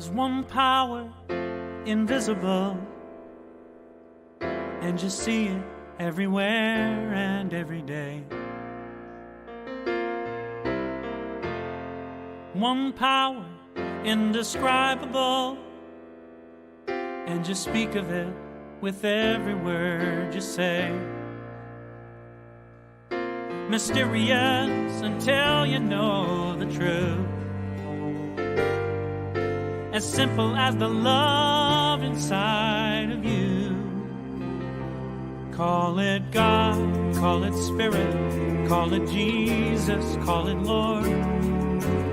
There's one power, invisible, and you see it everywhere and every day. One power, indescribable, and you speak of it with every word you say. Mysterious until you know the truth. As simple as the love inside of you. Call it God, call it Spirit, call it Jesus, call it Lord,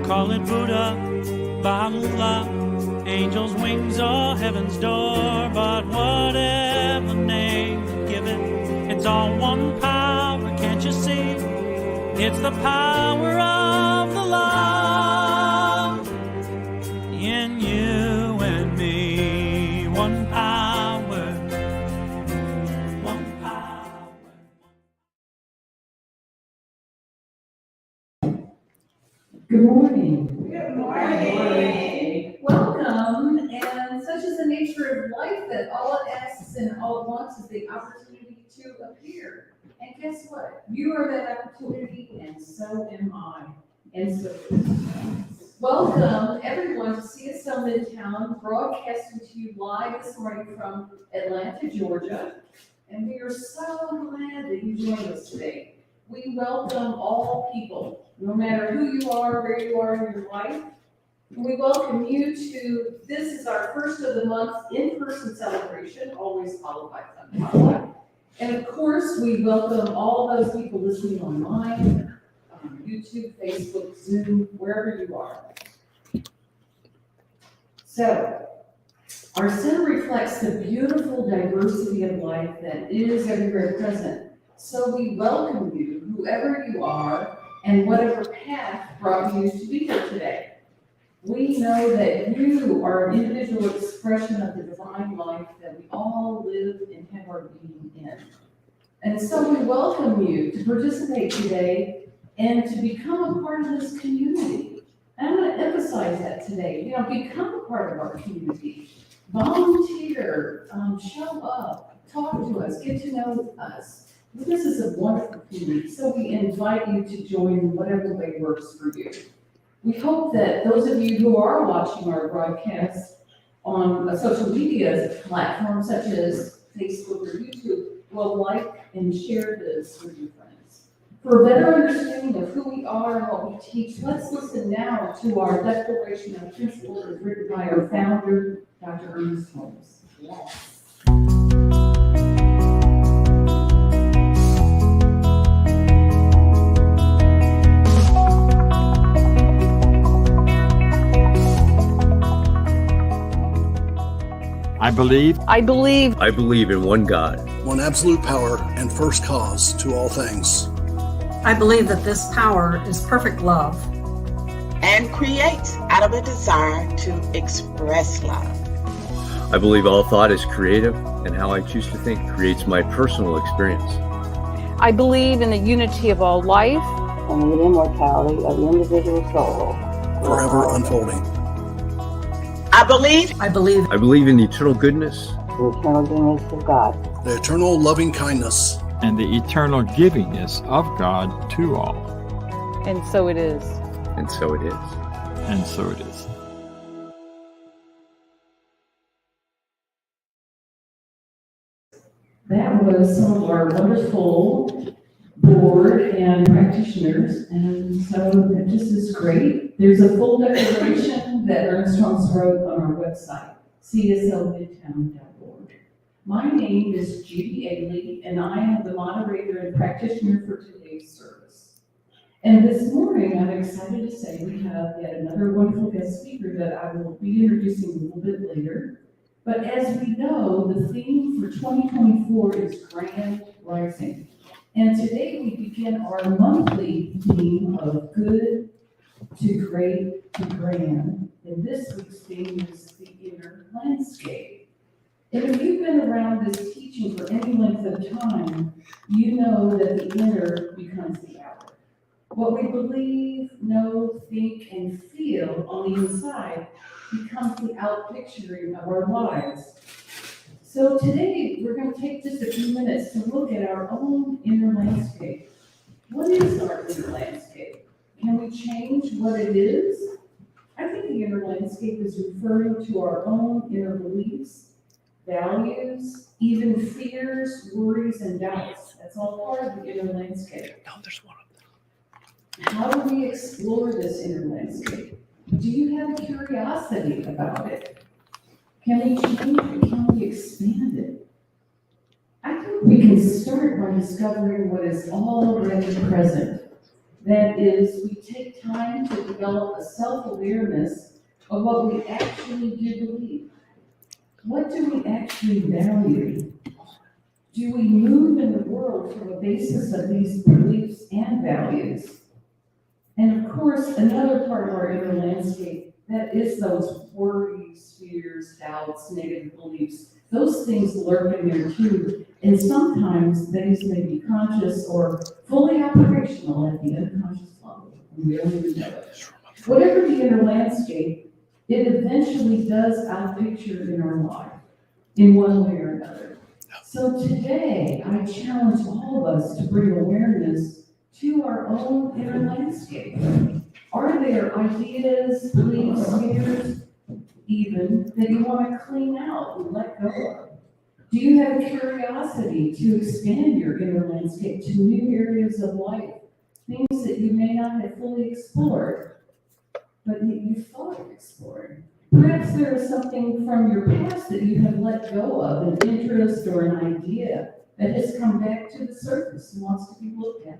call it Buddha, Baha'u'llah, angels' wings or heaven's door. But whatever name you give it, it's all one power, can't you see? It's the power of the love in you and me. One power, one power. Good morning. Good morning. Welcome. And such is the nature of life that all it asks and all it wants is the opportunity to appear. And guess what? You are that opportunity, and so am I. And so, welcome everyone to CSL Midtown, broadcasting to you live this morning from Atlanta, Georgia. And we are so glad that you joined us today. We welcome all people, no matter who you are, where you are in your life. We welcome you to, this is our first of the month in-person celebration, always followed by fun potluck. And of course, we welcome all those people listening online, YouTube, Facebook, Zoom, wherever you are. So, our center reflects the beautiful diversity of life that is everywhere present. So we welcome you, whoever you are, and whatever path brought you to be here today. We know that you are an individual expression of the divine life that we all live and have our being in. And so we welcome you to participate today and to become a part of this community. And I'm going to emphasize that today. You know, become a part of our community. Volunteer, show up, talk to us, get to know us. This is a wonderful community, so we invite you to join in whatever way works for you. We hope that those of you who are watching our broadcast on social media platforms such as Facebook or YouTube will like and share this with your friends. For a better understanding of who we are and what we teach, let's listen now to our Declaration of Principles as written by our founder, Dr. Ernest Holmes. Yes. I believe in one God, one absolute power and first cause to all things. I believe that this power is perfect love and creates out of a desire to express love. I believe all thought is creative, and how I choose to think creates my personal experience. I believe in the unity of all life and the immortality of the individual soul, forever unfolding. I believe in the eternal goodness, the eternal goodness of God, the eternal loving kindness, and the eternal givingness of God to all. And so it is. And so it is. And so it is. That was some of our wonderful board and practitioners, and so that just is great. There's a full declaration that Ernest Holmes wrote on our website, cslmidtown.org. My name is Judy Aehle, and I am the moderator and practitioner for today's service. And this morning, I'm excited to say we have yet another wonderful guest speaker that I will be introducing a little bit later. But as we know, the theme for 2024 is Grand Rising. And today we begin our monthly theme of good to great to grand. And this week's theme is the inner landscape. And if you've been around this teaching for any length of time, you know that the inner becomes the outer. What we believe, know, think, and feel on the inside becomes becomes the outpicturing of our lives. So today, we're going to take just a few minutes to look at our own inner landscape. What is our inner landscape? Can we change what it is? I think the inner landscape is referring to our own inner beliefs, values, even fears, worries, and doubts. That's all part of the inner landscape. No, there's one of them. How do we explore this inner landscape? Do you have a curiosity about it? Can we change it? Can we expand it? I think we can start by discovering what is already present. That is, we take time to develop a self-awareness of what we actually do believe. What do we actually value? Do we move in the world from a basis of these beliefs and values? And of course, another part of our inner landscape, that is those worries, fears, doubts, negative beliefs. Those things lurk in there too. And sometimes these may be conscious or fully operational at the unconscious level. We don't even know it. Whatever the inner landscape, it eventually does outpicture in our life in one way or another. So today, I challenge all of us to bring awareness to our own inner landscape. Are there ideas, beliefs, fears, even that you want to clean out and let go of? Do you have curiosity to expand your inner landscape to new areas of life, things that you may not have fully explored, but that you thought of exploring? Perhaps there is something from your past that you have let go of, an interest or an idea that has come back to the surface and wants to be looked at.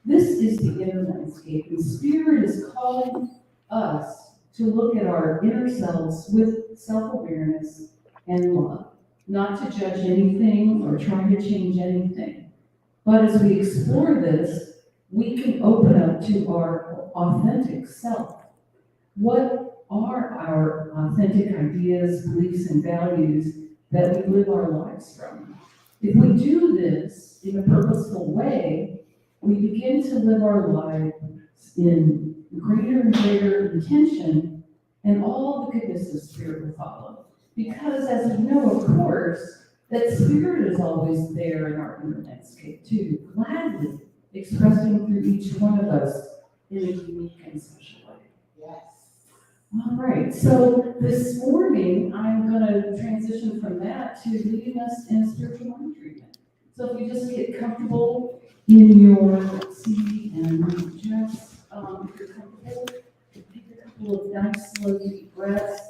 This is the inner landscape, and Spirit is calling us to look at our inner selves with self-awareness and love. Not to judge anything or try to change anything. But as we explore this, we can open up to our authentic self. What are our authentic ideas, beliefs, and values that we live our lives from? If we do this in a purposeful way, we begin to live our lives in greater and greater intention, and all the goodness of Spirit will follow. Because as we know, of course, that Spirit is always there in our inner landscape too, gladly expressing through each one of us in a unique and special way. Yes. All right, so this morning, I'm going to transition from that to leading us in a spiritual mind treatment. So if you just get comfortable in your seat and just, if you're comfortable, take a couple of nice, slow, deep breaths.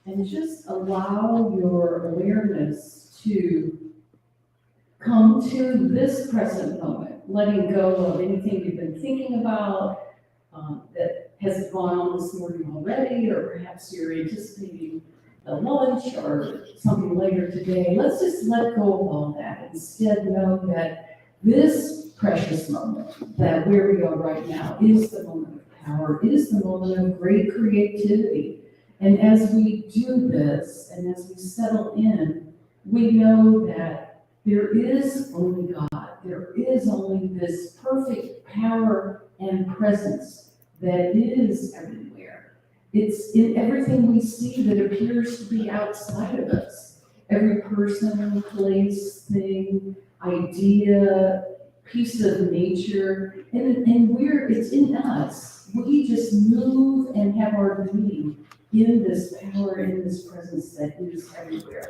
And just allow your awareness to come to this present moment, letting go of anything you've been thinking about that has gone on this morning already, or perhaps you're anticipating a lunch or something later today. Let's just let go of all that. Instead, know that this precious moment, that where we are right now, is the moment of power, is the moment of great creativity. And as we do this, and as we settle in, we know that there is only God. There is only this perfect power and presence that is everywhere. It's in everything we see that appears to be outside of us. Every person, place, thing, idea, piece of nature, and it's in us. We just move and have our being in this power, in this presence that is everywhere.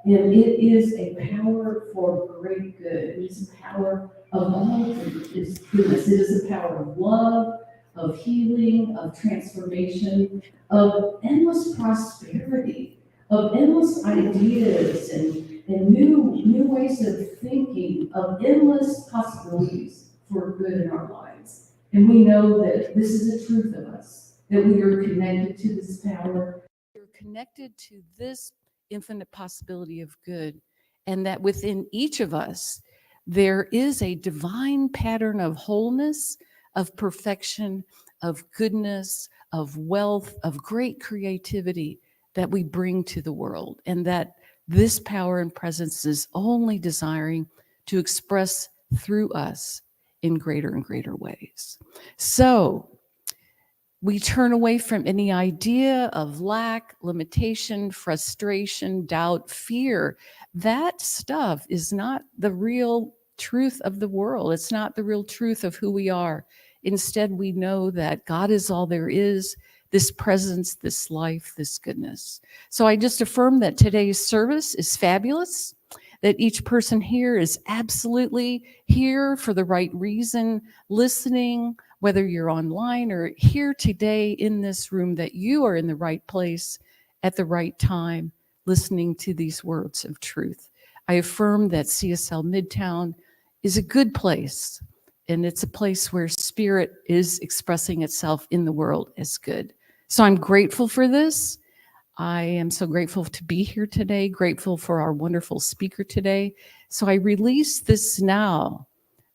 And it is a power for great good. It is a power of all goodness. It is a power of love, of healing, of transformation, of endless prosperity, of endless ideas and new ways of thinking, of endless possibilities for good in our lives. And we know that this is the truth of us, that we are connected to this power. We're connected to this infinite possibility of good, and that within each of us, there is a divine pattern of wholeness, of perfection, of goodness, of wealth, of great creativity that we bring to the world, and that this power and presence is only desiring to express through us in greater and greater ways. So, We turn away from any idea of lack, limitation, frustration, doubt, fear. That stuff is not the real truth of the world. It's not the real truth of who we are. Instead, we know that God is all there is, this presence, this life, this goodness. So I just affirm that today's service is fabulous, that each person here is absolutely here for the right reason, listening, whether you're online or here today in this room, that you are in the right place at the right time, listening to these words of truth. I affirm that CSL Midtown is a good place, and it's a place where spirit is expressing itself in the world as good. So I'm grateful for this. I am so grateful to be here today, grateful for our wonderful speaker today. So I release this now,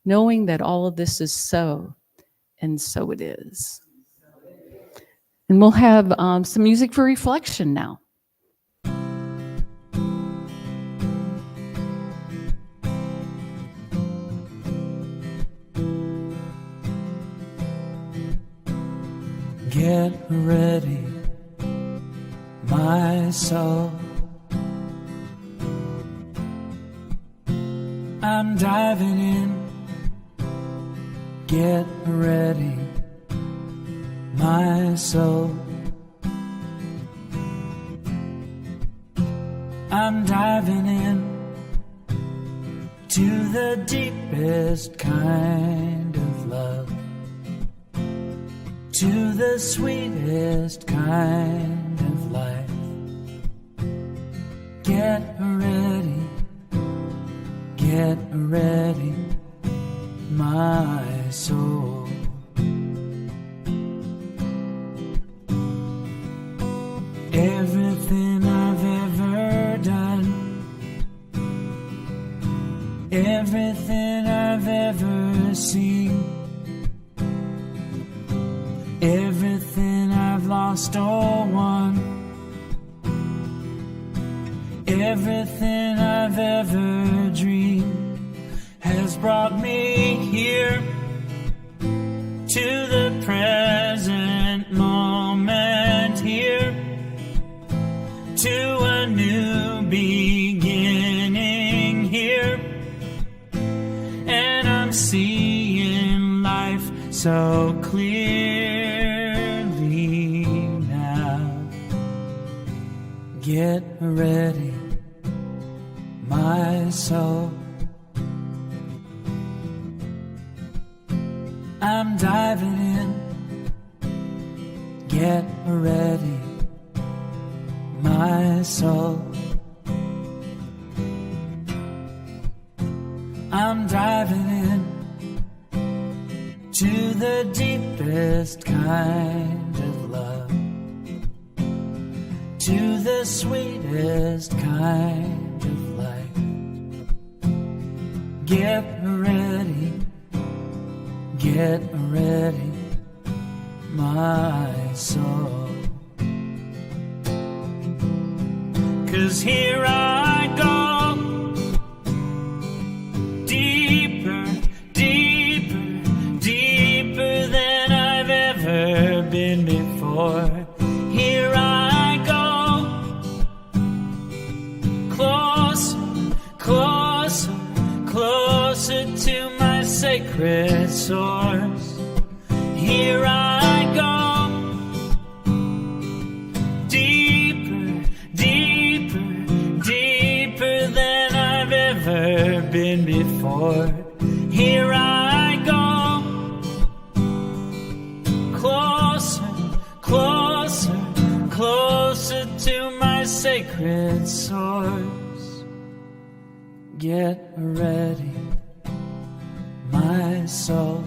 knowing that all of this is so, and so it is. And we'll have some music for reflection now. Get ready, my soul. I'm diving in. Get ready, my soul. I'm diving in to the deepest kind of love, to the sweetest kind of life. Get ready, my soul. Everything I've ever done, everything I've ever seen, everything I've lost or won, everything I've ever dreamed has brought me here to the present moment, here to a new beginning here. And I'm seeing life so clearly now. Get ready, my soul. I'm diving in. Get ready, my soul. I'm diving in to the deepest kind of love, to the sweetest kind of life. Get ready, my soul. 'Cause here I go, deeper, deeper, deeper than I've ever been before. Here I go, closer, closer, closer to my sacred source. Here I go, deeper, deeper, deeper than I've ever been before. Here I go, closer, closer, closer to my sacred source. Get ready, my soul.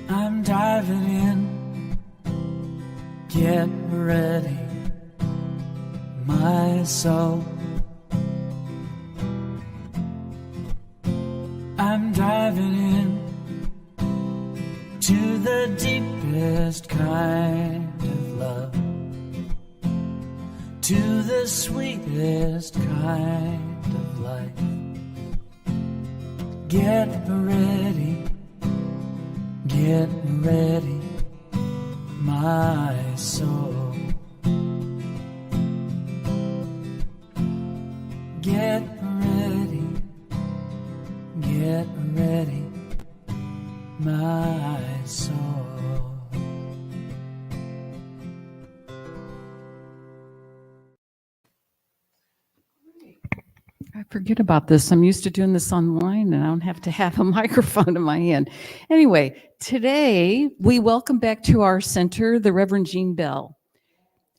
I'm diving in. Get ready, my soul. I'm diving in to the deepest kind of love, to the sweetest kind of life. Get ready, Get ready, my soul. Get ready, my soul. I forget about this. I'm used to doing this online and I don't have to have a microphone in my hand. Anyway, today we welcome back to our center the Reverend Jean Bell.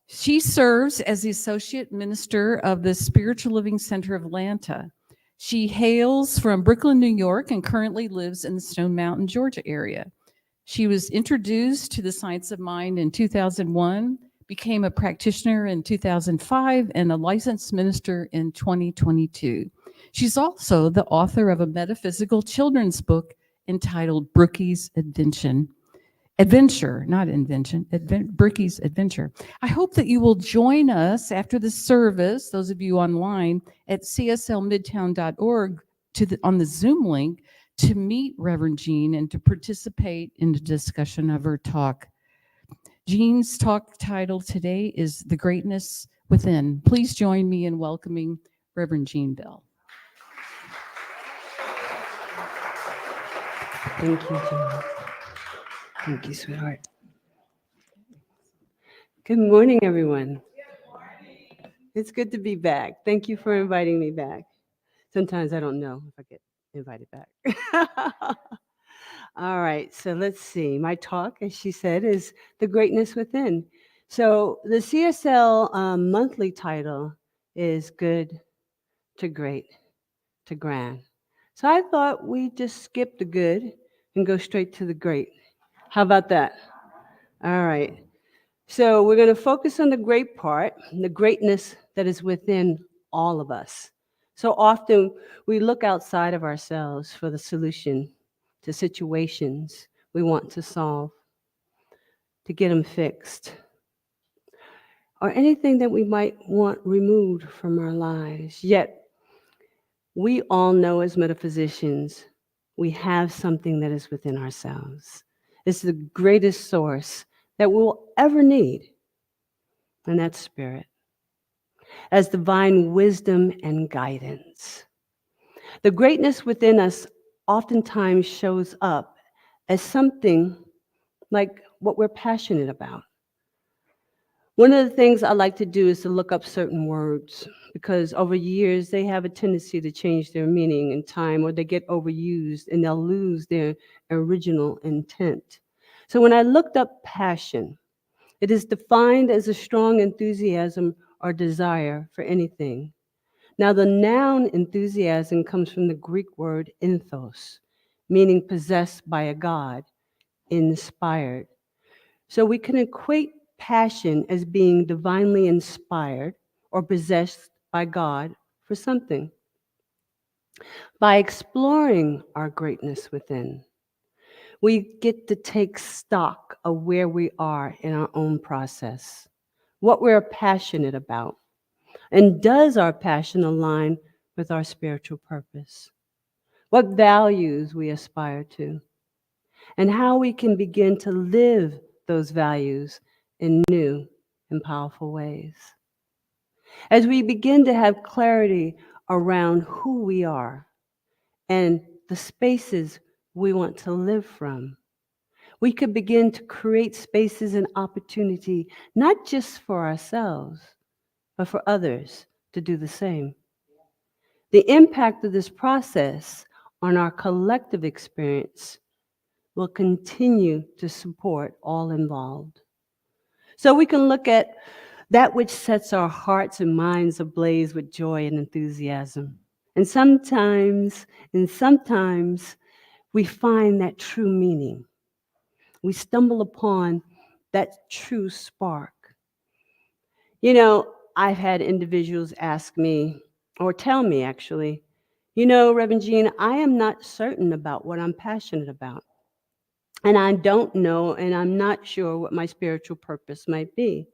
She serves as the Associate Minister of the Spiritual Living Center of Atlanta. She hails from Brooklyn, New York, and currently lives in the Stone Mountain, Georgia area. She was introduced to the Science of Mind in 2001, became a practitioner in 2005, and a licensed minister in 2022. She's also the author of a metaphysical children's book entitled Brookie's Adventure, not invention, Brookie's Adventure. I hope that you will join us after the service, those of you online, at cslmidtown.org on the Zoom link to meet Reverend Jean and to participate in the discussion of her talk. Jean's talk title today is The Greatness Within. Please join me in welcoming Reverend Jean Bell. Thank you, Jean. Thank you, sweetheart. Good morning, everyone. It's good to be back. Thank you for inviting me back. Sometimes I don't know if I get invited back. All right, so let's see. My talk, as she said, is The Greatness Within. So the CSL monthly title is Good to Great to Grand. So I thought we'd just skip the good and go straight to the great. How about that? All right. So we're going to focus on the great part, the greatness that is within all of us. So often we look outside of ourselves for the solution to situations we want to solve, to get them fixed, or anything that we might want removed from our lives. Yet we all know as metaphysicians, we have something that is within ourselves. It's the greatest source that we'll ever need, and that's spirit, as divine wisdom and guidance. The greatness within us oftentimes shows up as something like what we're passionate about. One of the things I like to do is to look up certain words, because over years they have a tendency to change their meaning in time, or they get overused and they'll lose their original intent. So when I looked up passion, it is defined as a strong enthusiasm or desire for anything. Now, the noun enthusiasm comes from the Greek word enthos, meaning possessed by a god, inspired. So we can equate passion as being divinely inspired or possessed by God for something. By exploring our greatness within, we get to take stock of where we are in our own process, what we're passionate about, and does our passion align with our spiritual purpose, what values we aspire to, and how we can begin to live those values in new and powerful ways. As we begin to have clarity around who we are and the spaces we want to live from, we could begin to create spaces and opportunity, not just for ourselves, but for others to do the same. The impact of this process on our collective experience will continue to support all involved. So we can look at that which sets our hearts and minds ablaze with joy and enthusiasm. And sometimes we find that true meaning. We stumble upon that true spark. You know, I've had individuals ask me, or tell me actually, you know, Reverend Jean, I am not certain about what I'm passionate about. And I don't know, and I'm not sure what my spiritual purpose might be.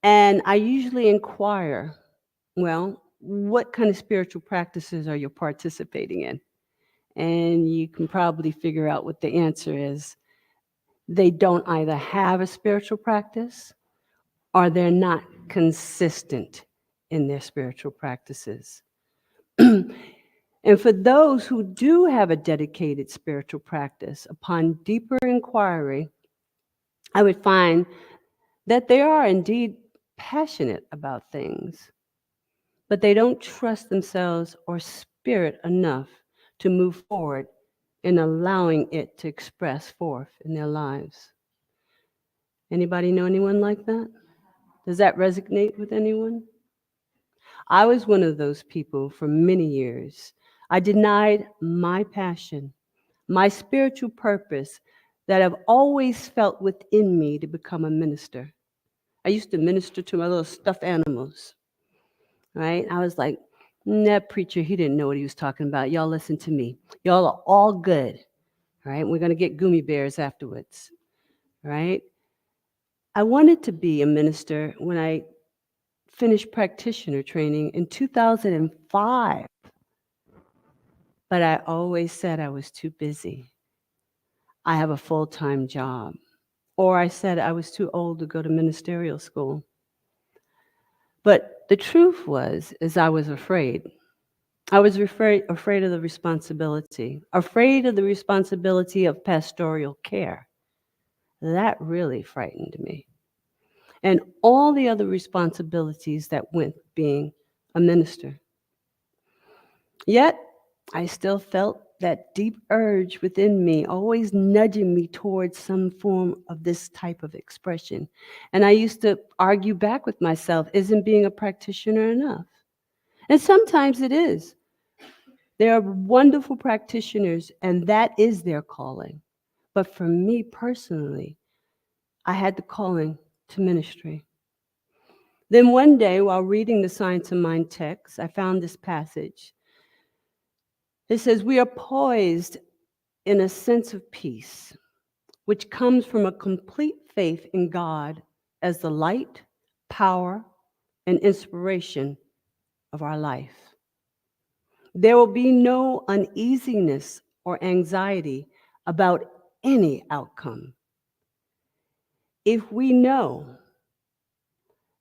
And I usually inquire, well, what kind of spiritual practices are you participating in? And you can probably figure out what the answer is. They don't either have a spiritual practice or they're not consistent in their spiritual practices. And for those who do have a dedicated spiritual practice, upon deeper inquiry, I would find that they are indeed passionate about things, but they don't trust themselves or spirit enough to move forward in allowing it to express forth in their lives. Anybody know anyone like that? Does that resonate with anyone? I was one of those people for many years. I denied my passion, my spiritual purpose that I've always felt within me to become a minister. I used to minister to my little stuffed animals, right? I was like, that preacher, he didn't know what he was talking about. Y'all listen to me. Y'all are all good, right? We're going to get gummy bears afterwards, right? I wanted to be a minister when I finished practitioner training in 2005, but I always said I was too busy. I have a full-time job. Or I said I was too old to go to ministerial school. But the truth is I was afraid. I was afraid of the responsibility of pastoral care. That really frightened me. And all the other responsibilities that went being a minister. Yet, I still felt that deep urge within me, always nudging me towards some form of this type of expression. And I used to argue back with myself, isn't being a practitioner enough? And sometimes it is. There are wonderful practitioners, and that is their calling. But for me personally, I had the calling to ministry. Then one day, while reading the Science of Mind text, I found this passage. It says, we are poised in a sense of peace, which comes from a complete faith in God as the light, power, and inspiration of our life. There will be no uneasiness or anxiety about any outcome if we know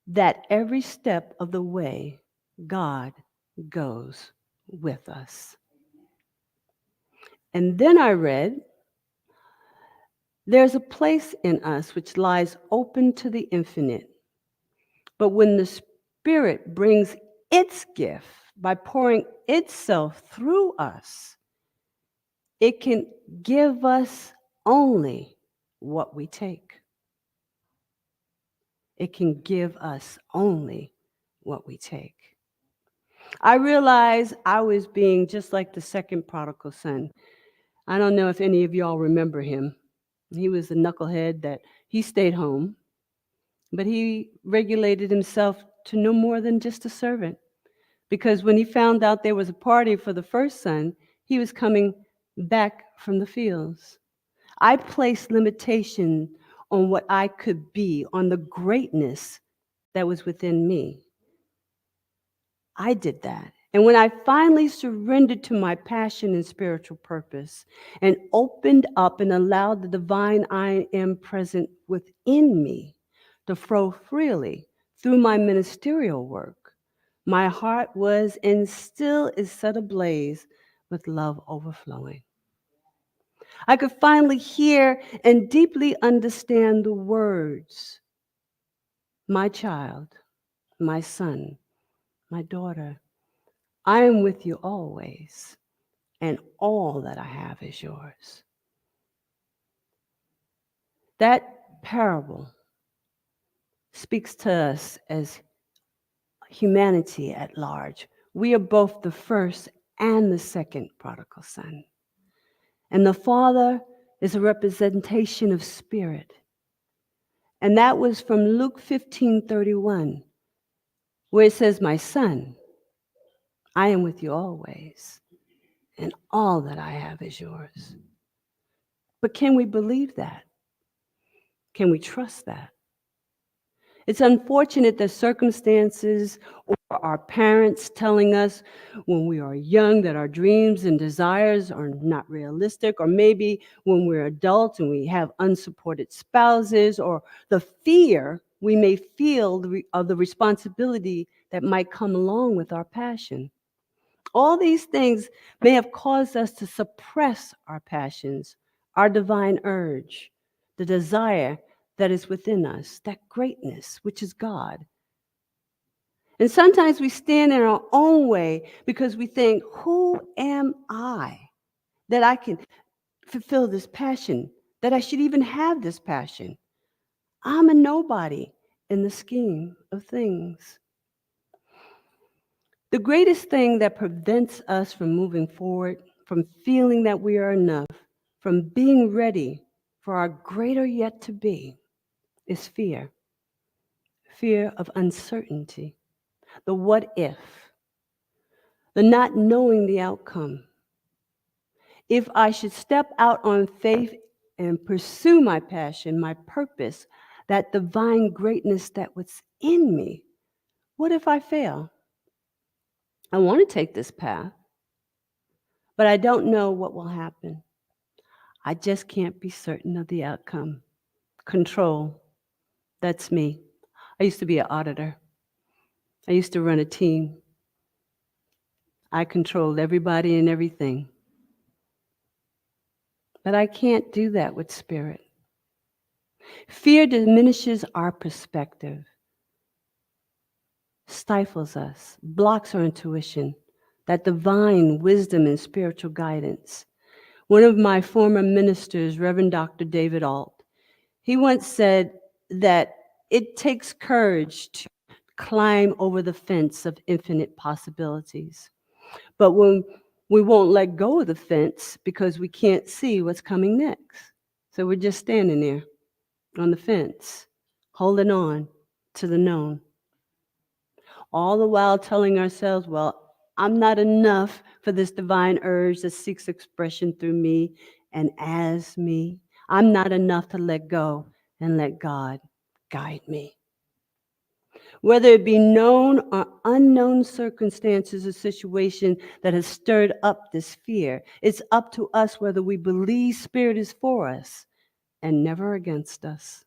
that every step of the way God goes with us. And then I read, there's a place in us which lies open to the infinite. But when the Spirit brings its gift by pouring itself through us, it can give us only what we take. It can give us only what we take. I realized I was being just like the second prodigal son. I don't know if any of y'all remember him. He was the knucklehead that he stayed home, but he regulated himself to no more than just a servant. Because when he found out there was a party for the first son, he was coming back from the fields. I placed limitation on what I could be, on the greatness that was within me. I did that. And when I finally surrendered to my passion and spiritual purpose and opened up and allowed the divine I am present within me to flow freely through my ministerial work, my heart was and still is set ablaze with love overflowing. I could finally hear and deeply understand the words, my child, my son, my daughter, I am with you always, and all that I have is yours. That parable speaks to us as humanity at large. We are both the first and the second prodigal son. And the Father is a representation of spirit. And that was from Luke 15:31, where it says, my son, I am with you always, and all that I have is yours. But can we believe that? Can we trust that? It's unfortunate that circumstances or our parents telling us when we are young that our dreams and desires are not realistic, or maybe when we're adults and we have unsupported spouses, or the fear we may feel of the responsibility that might come along with our passion. All these things may have caused us to suppress our passions, our divine urge, the desire that is within us, that greatness, which is God. And sometimes we stand in our own way because we think, who am I that I can fulfill this passion, that I should even have this passion? I'm a nobody in the scheme of things. The greatest thing that prevents us from moving forward, from feeling that we are enough, from being ready for our greater yet to be, is fear. Fear of uncertainty, the what if, the not knowing the outcome. If I should step out on faith and pursue my passion, my purpose, that divine greatness that was in me, what if I fail? I want to take this path, but I don't know what will happen. I just can't be certain of the outcome. Control, that's me. I used to be an auditor. I used to run a team. I controlled everybody and everything. But I can't do that with spirit. Fear diminishes our perspective, stifles us, blocks our intuition, that divine wisdom and spiritual guidance. One of my former ministers, Reverend Dr. David Alt, he once said that it takes courage to climb over the fence of infinite possibilities. But when we won't let go of the fence because we can't see what's coming next. So we're just standing there on the fence, holding on to the known. All the while telling ourselves, well, I'm not enough for this divine urge that seeks expression through me and as me. I'm not enough to let go and let God guide me. Whether it be known or unknown circumstances or situation that has stirred up this fear, it's up to us whether we believe Spirit is for us and never against us.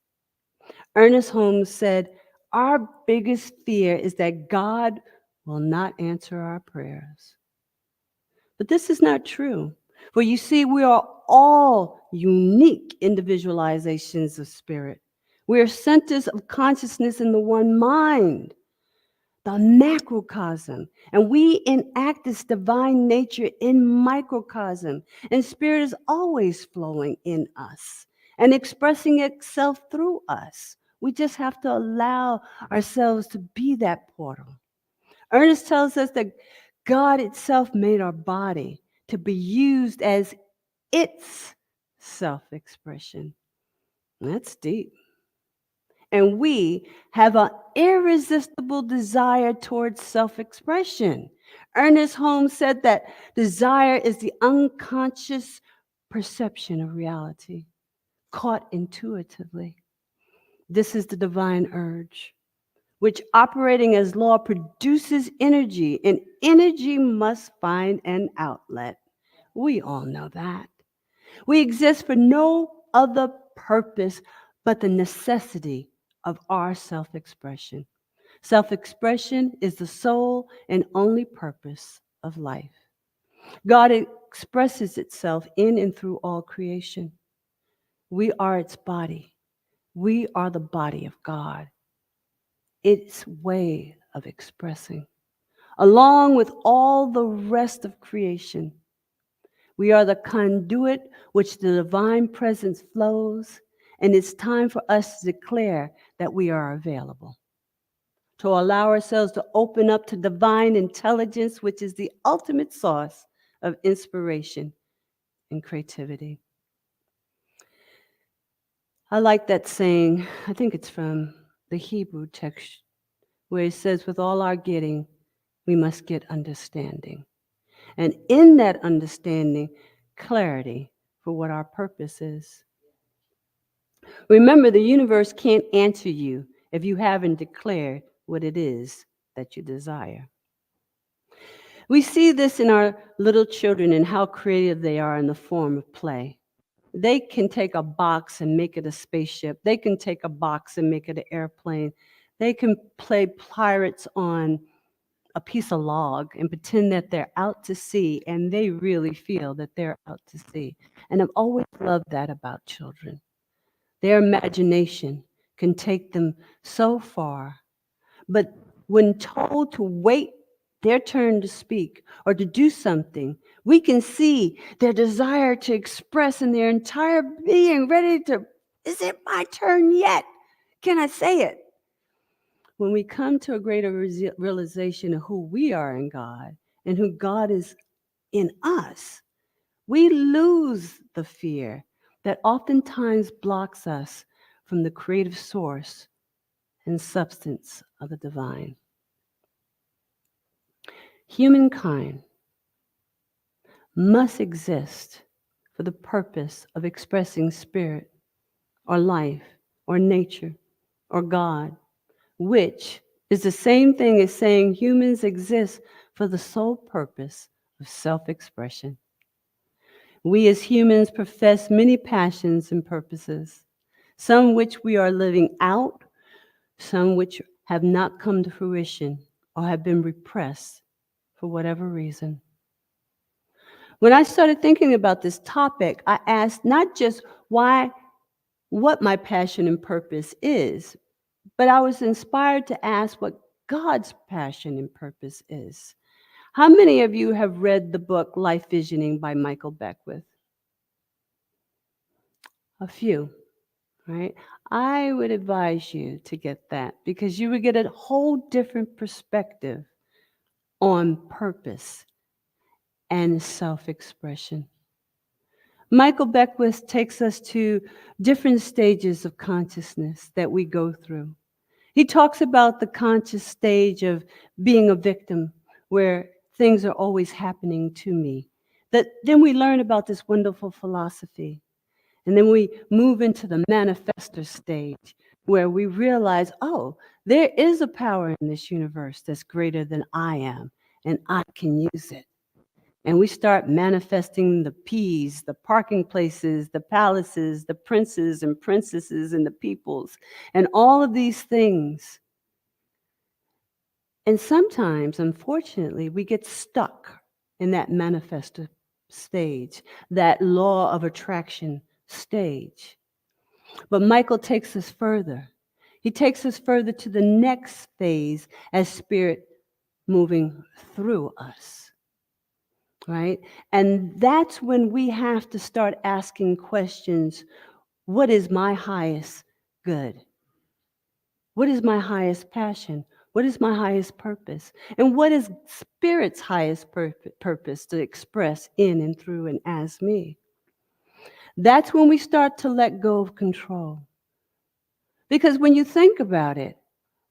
Ernest Holmes said, our biggest fear is that God will not answer our prayers. But this is not true. For you see, we are all unique individualizations of spirit. We are centers of consciousness in the one mind, the macrocosm. And we enact this divine nature in microcosm. And spirit is always flowing in us and expressing itself through us. We just have to allow ourselves to be that portal. Ernest tells us that God itself made our body to be used as its self-expression. That's deep. And we have an irresistible desire towards self-expression. Ernest Holmes said that desire is the unconscious perception of reality, caught intuitively. This is the divine urge, which operating as law produces energy, and energy must find an outlet. We all know that. We exist for no other purpose but the necessity of our self-expression. Self-expression is the sole and only purpose of life. God expresses itself in and through all creation. We are its body. We are the body of God, its way of expressing, along with all the rest of creation. We are the conduit which the divine presence flows, and it's time for us to declare that we are available, to allow ourselves to open up to divine intelligence, which is the ultimate source of inspiration and creativity. I like that saying, I think it's from the Hebrew text, where it says, with all our getting, we must get understanding. And in that understanding, clarity for what our purpose is. Remember, the universe can't answer you if you haven't declared what it is that you desire. We see this in our little children and how creative they are in the form of play. They can take a box and make it a spaceship. They can take a box and make it an airplane. They can play pirates on a piece of log and pretend that they're out to sea, and they really feel that they're out to sea. And I've always loved that about children. Their imagination can take them so far. But when told to wait their turn to speak or to do something, we can see their desire to express in their entire being, ready to, is it my turn yet? Can I say it? When we come to a greater realization of who we are in God and who God is in us, we lose the fear that oftentimes blocks us from the creative source and substance of the divine. Humankind must exist for the purpose of expressing spirit or life or nature or God, which is the same thing as saying humans exist for the sole purpose of self-expression. We as humans profess many passions and purposes, some which we are living out, some which have not come to fruition or have been repressed for whatever reason. When I started thinking about this topic, I asked not just what my passion and purpose is, but I was inspired to ask what God's passion and purpose is. How many of you have read the book Life Visioning by Michael Beckwith? A few, right? I would advise you to get that because you would get a whole different perspective on purpose and self-expression. Michael Beckwith takes us to different stages of consciousness that we go through. He talks about the conscious stage of being a victim, where things are always happening to me. Then we learn about this wonderful philosophy. And then we move into the manifestor stage, where we realize, oh, there is a power in this universe that's greater than I am, and I can use it. And we start manifesting the peas, the parking places, the palaces, the princes and princesses and the peoples, and all of these things. And sometimes, unfortunately, we get stuck in that manifestor stage, that law of attraction stage. But Michael takes us further. He takes us further to the next phase as spirit moving through us. Right? And that's when we have to start asking questions. What is my highest good? What is my highest passion? What is my highest purpose? And what is Spirit's highest purpose to express in and through and as me? That's when we start to let go of control. Because when you think about it,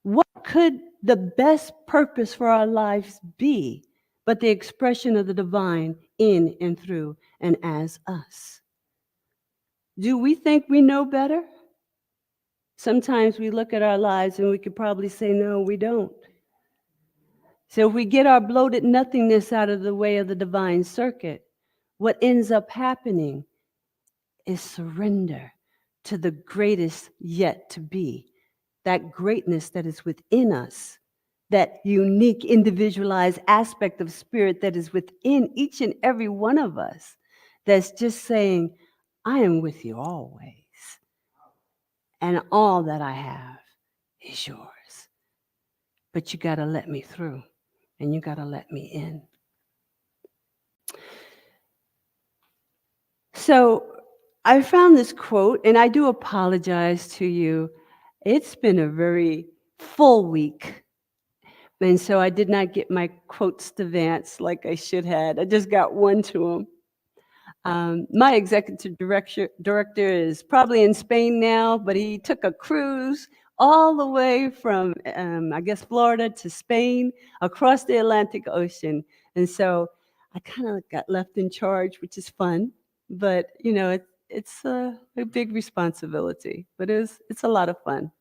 what could the best purpose for our lives be but the expression of the divine in and through and as us? Do we think we know better? Sometimes we look at our lives and we could probably say, no, we don't. So if we get our bloated nothingness out of the way of the divine circuit, what ends up happening is surrender to the greatest yet to be, that greatness that is within us, that unique individualized aspect of spirit that is within each and every one of us, that's just saying, I am with you always. And all that I have is yours. But you got to let me through, and you got to let me in. So I found this quote, and I do apologize to you. It's been a very full week. And so I did not get my quotes to Vance like I should have. I just got one to him. My executive director is probably in Spain now, but he took a cruise all the way from, I guess, Florida to Spain, across the Atlantic Ocean. And so I kind of got left in charge, which is fun. But, you know, it's a big responsibility, but it's a lot of fun.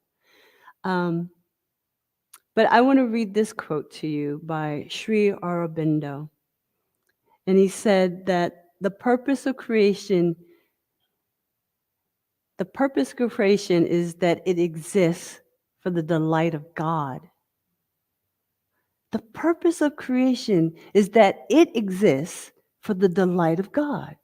But I want to read this quote to you by Sri Aurobindo. And he said that the purpose of creation is that it exists for the delight of God. The purpose of creation is that it exists for the delight of God.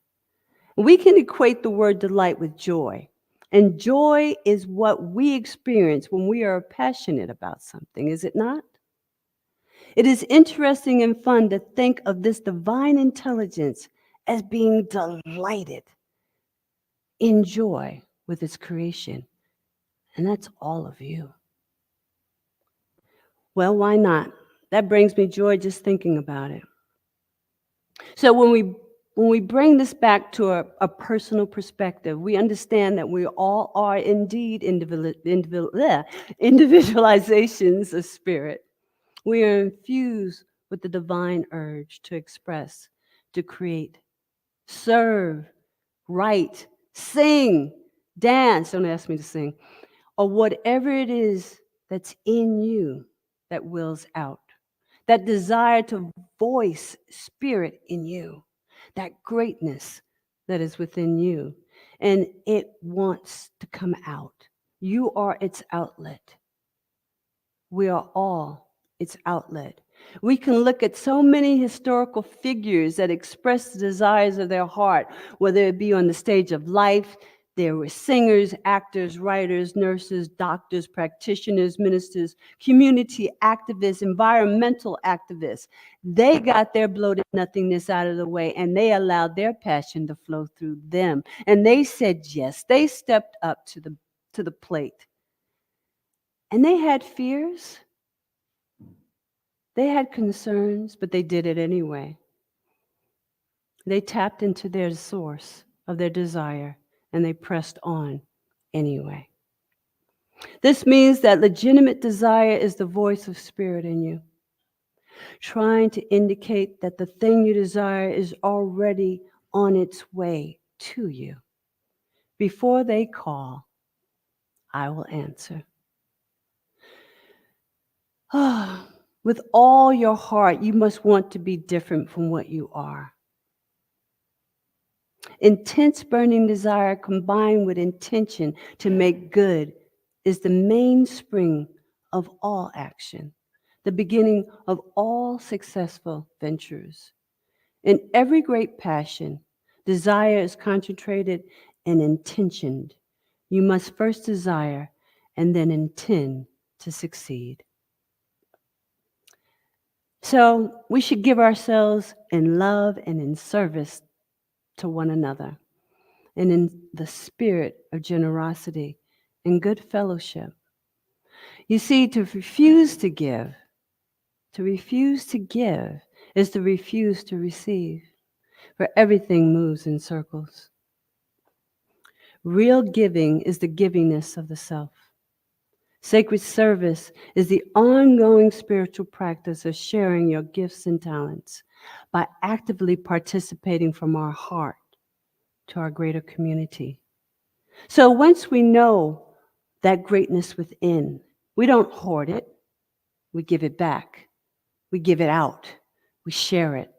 We can equate the word delight with joy. And joy is what we experience when we are passionate about something, is it not? It is interesting and fun to think of this divine intelligence as being delighted in joy with its creation. And that's all of you. Well, why not? That brings me joy just thinking about it. So when we bring this back to a personal perspective, we understand that we all are indeed individualizations of spirit. We are infused with the divine urge to express, to create, serve, write, sing, dance, don't ask me to sing, or whatever it is that's in you that wills out. That desire to voice spirit in you, that greatness that is within you, and it wants to come out. You are its outlet. We are all its outlet. We can look at so many historical figures that express the desires of their heart, whether it be on the stage of life. There were singers, actors, writers, nurses, doctors, practitioners, ministers, community activists, environmental activists. They got their bloated nothingness out of the way, and they allowed their passion to flow through them. And they said yes. They stepped up to the plate. And they had fears. They had concerns, but they did it anyway. They tapped into their source of their desire, and they pressed on anyway. This means that legitimate desire is the voice of spirit in you, trying to indicate that the thing you desire is already on its way to you. Before they call, I will answer. With all your heart, you must want to be different from what you are. Intense burning desire combined with intention to make good is the mainspring of all action, the beginning of all successful ventures. In every great passion, desire is concentrated and intentioned. You must first desire and then intend to succeed. So we should give ourselves in love and in service to one another, and in the spirit of generosity and good fellowship. You see, to refuse to give is to refuse to receive, for everything moves in circles. Real giving is the givingness of the self. Sacred service is the ongoing spiritual practice of sharing your gifts and talents by actively participating from our heart to our greater community. So once we know that greatness within, we don't hoard it, we give it back, we give it out, we share it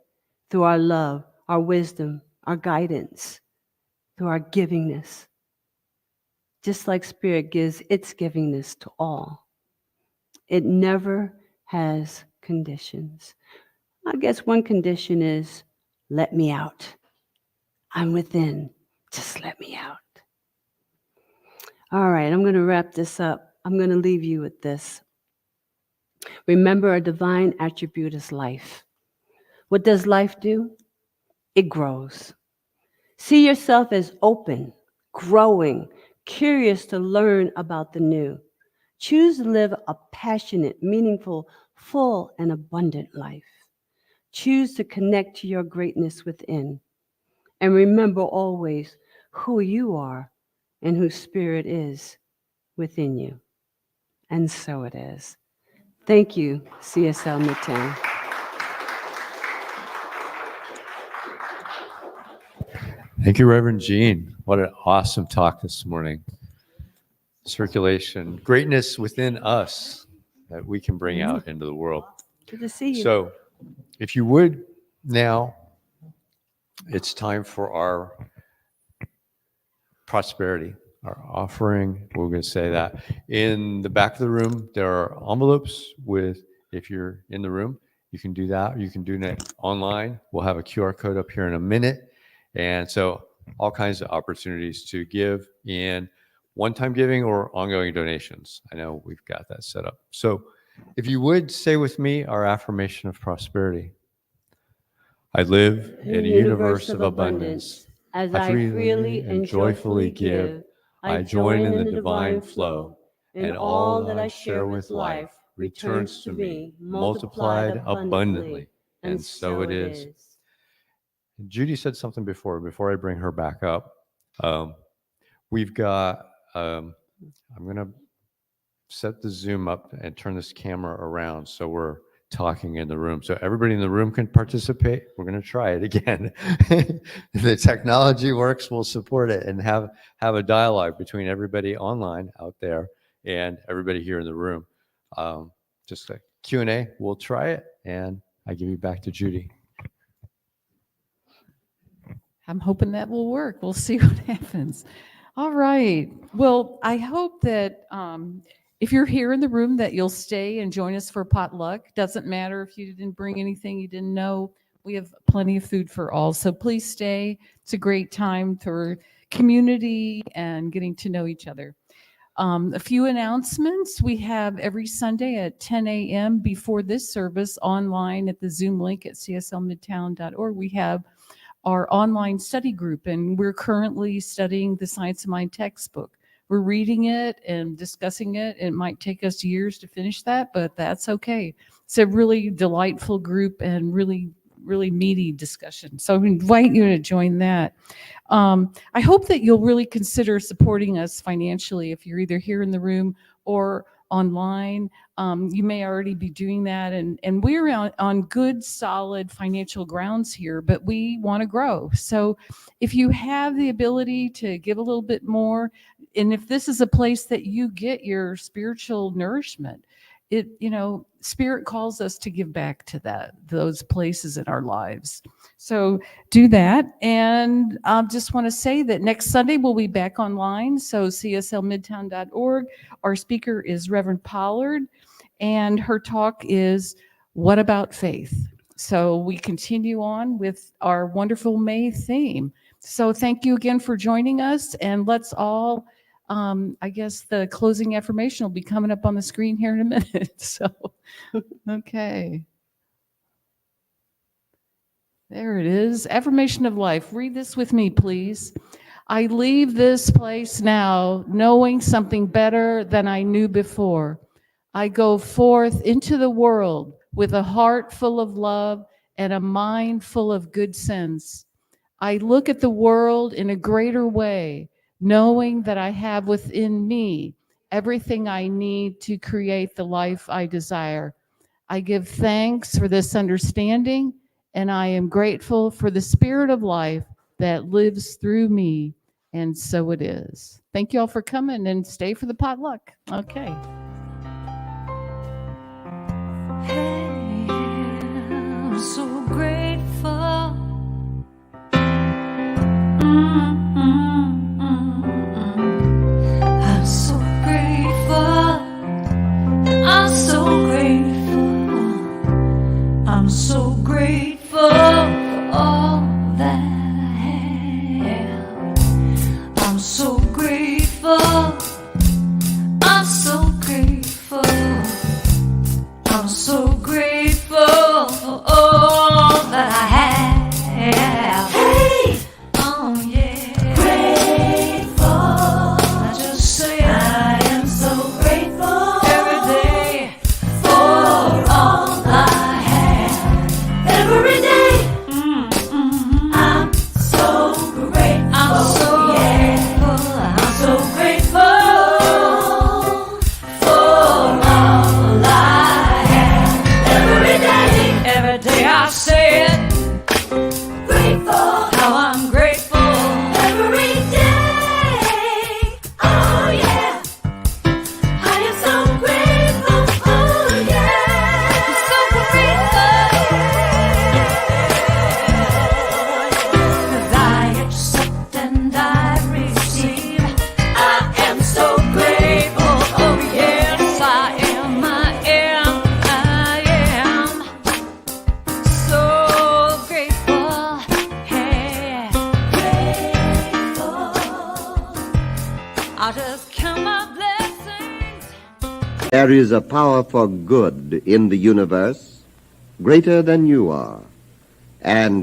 through our love, our wisdom, our guidance, through our givingness. Just like Spirit gives its givingness to all. It never has conditions. I guess one condition is, let me out. I'm within, just let me out. All right, I'm going to wrap this up. I'm going to leave you with this. Remember, a divine attribute is life. What does life do? It grows. See yourself as open, growing, curious to learn about the new. Choose to live a passionate, meaningful, full, and abundant life. Choose to connect to your greatness within. And remember always who you are and who Spirit is within you. And so it is. Thank you, CSL Midtown. Thank you, Reverend Jean. What an awesome talk this morning. Circulation, greatness within us. that we can bring out into the world. Good to see you. So if you would now, it's time for our prosperity, our offering. We're going to say that. In the back of the room, there are envelopes with, if you're in the room, you can do that. You can do it online. We'll have a QR code up here in a minute. And so all kinds of opportunities to give in one-time giving or ongoing donations. I know we've got that set up. So if you would say with me our affirmation of prosperity. I live in a universe of abundance. As I freely and joyfully give, I join in the divine flow, and all that I share with life returns to me multiplied abundantly. And so it is. Judy said something before I bring her back up. We've got, I'm going to set the Zoom up and turn this camera around so we're talking in the room. So everybody in the room can participate. We're going to try it again. If the technology works, we'll support it and have a dialogue between everybody online out there and everybody here in the room. Just a Q&A. We'll try it, and I give you back to Judy. I'm hoping that will work. We'll see what happens. All right. Well, I hope that if you're here in the room that you'll stay and join us for potluck. Doesn't matter if you didn't bring anything you didn't know. We have plenty of food for all. So please stay. It's a great time for community and getting to know each other. A few announcements. We have every Sunday at 10 a.m. before this service online at the Zoom link at cslmidtown.org. We have our online study group, and we're currently studying the Science of Mind textbook. We're reading it and discussing it. It might take us years to finish that, but that's okay. It's a really delightful group and really meaty discussion. So I invite you to join that. I hope that you'll really consider supporting us financially if you're either here in the room or online. You may already be doing that, and we're on good, solid financial grounds here, but we want to grow. So if you have the ability to give a little bit more, and if this is a place that you get your spiritual nourishment, Spirit calls us to give back to those places in our lives. So do that. And I just want to say that next Sunday we'll be back online. So cslmidtown.org. Our speaker is Reverend Pollard, and her talk is What About Faith? So we continue on with our wonderful May theme. So thank you again for joining us, and let's all I guess the closing affirmation will be coming up on the screen here in a minute. So, okay. There it is. Affirmation of life. Read this with me, please. I leave this place now knowing something better than I knew before. I go forth into the world with a heart full of love and a mind full of good sense. I look at the world in a greater way, knowing that I have within me everything I need to create the life I desire. I give thanks for this understanding, and I am grateful for the spirit of life that lives through me, and so it is. Thank you all for coming, and stay for the potluck. Okay. Hey, I'm so grateful. I'm so grateful. I'm so grateful. I'm so grateful for all that I have. I'm so grateful. I'm so grateful. I'm so grateful for all that I have. Hey, oh yeah, grateful. I just say I am so grateful every day for all I have. Every day, I'm so grateful. I'm so grateful. I'm so grateful. There is a power for good in the universe greater than you are, and